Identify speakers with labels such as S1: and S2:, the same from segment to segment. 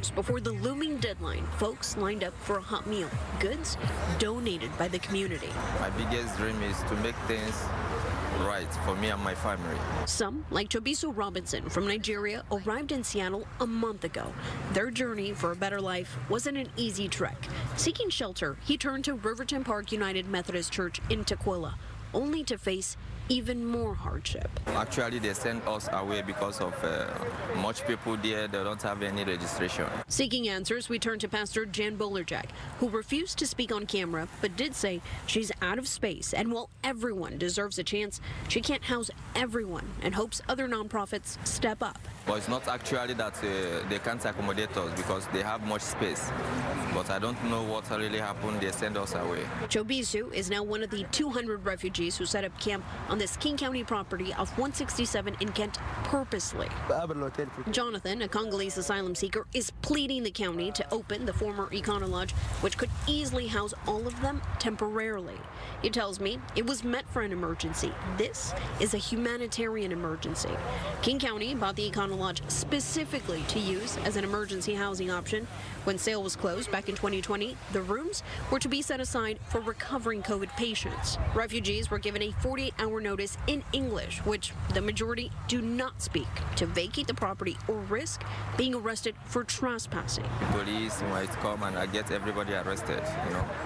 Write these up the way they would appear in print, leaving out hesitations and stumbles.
S1: hours before the looming deadline, folks lined up for a hot meal, goods donated by the community.
S2: My biggest dream is to make things right for me and my family.
S1: Some, like Chobiso Robinson from Nigeria, arrived in Seattle a month ago. Their journey for a better life wasn't an easy trek. Seeking shelter, he turned to Riverton Park United Methodist Church in Tequila, only to face even more hardship.
S2: Actually, they sent us away because of much people there. They don't have any registration.
S1: Seeking answers, we turned to Pastor Jan Bolerjack, who refused to speak on camera, but did say she's out of space. And while everyone deserves a chance, she can't house everyone and hopes other nonprofits step up.
S2: But it's not actually that they can't accommodate us because they have much space. But I don't know what really happened. They sent us away.
S1: Chobiso is now one of the 200 refugees who set up camp on this King County property off 167 in Kent purposely. Jonathan, a Congolese asylum seeker, is pleading the county to open the former Econo Lodge, which could easily house all of them temporarily. He tells me it was meant for an emergency. This is a humanitarian emergency. King County bought the Econo Lodge specifically to use as an emergency housing option. When sale was closed back in 2020, the rooms were to be set aside for recovering COVID patients. Refugees were given a 48-hour notice in English, which the majority do not speak, to vacate the property or risk being arrested for trespassing.
S2: Police might come and get everybody arrested,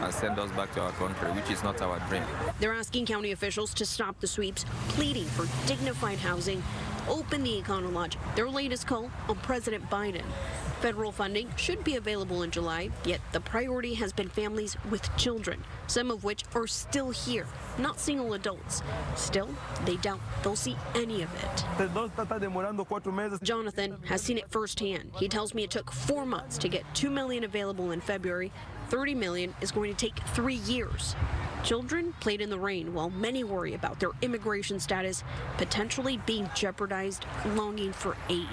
S2: and send us back to our country, which is not our dream.
S1: They're asking county officials to stop the sweeps, pleading for dignified housing, open the Econo Lodge, their latest call on President Biden. Federal funding should be available in July, yet the priority has been families with children, some of which are still here, not single adults. Still, they doubt they'll see any of it. Jonathan has seen it firsthand. He tells me it took 4 months to get $2 million available in February. $30 million is going to take 3 years. Children played in the rain while many worry about their immigration status potentially being jeopardized, longing for aid.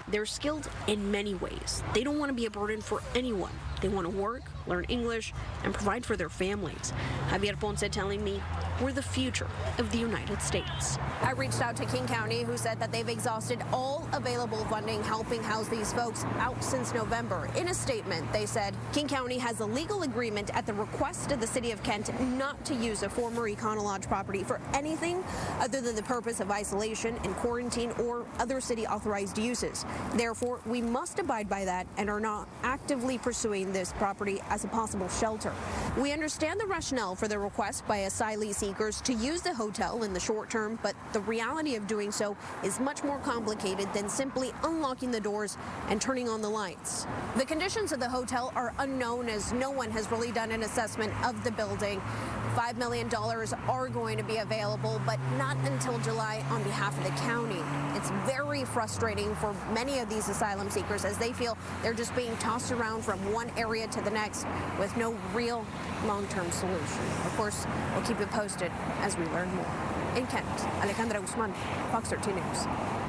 S1: They're skilled in many ways. They don't want to be a burden for anyone. They want to work, learn English, and provide for their families. Javier Ponce telling me we're the future of the United States.
S3: I reached out to King County, who said that they've exhausted all available funding helping house these folks out since November. In a statement, they said King County has a legal agreement at the request of the city of Kent not to use a former Econo Lodge property for anything other than the purpose of isolation and quarantine or other city authorized uses. Therefore, we must abide by that and are not actively pursuing this property as a possible shelter. We understand the rationale for the request by asylee seekers to use the hotel in the short term, but the reality of doing so is much more complicated than simply unlocking the doors and turning on the lights. The conditions of the hotel are unknown, as no one has really done an assessment of the building. $5 million are going to be available, but not until July on behalf of the county. It's very frustrating for many of these asylum seekers as they feel they're just being tossed around from one area to the next with no real long-term solution. Of course, we'll keep you posted as we learn more. In Kent, Alejandra Guzman, Fox 13 News.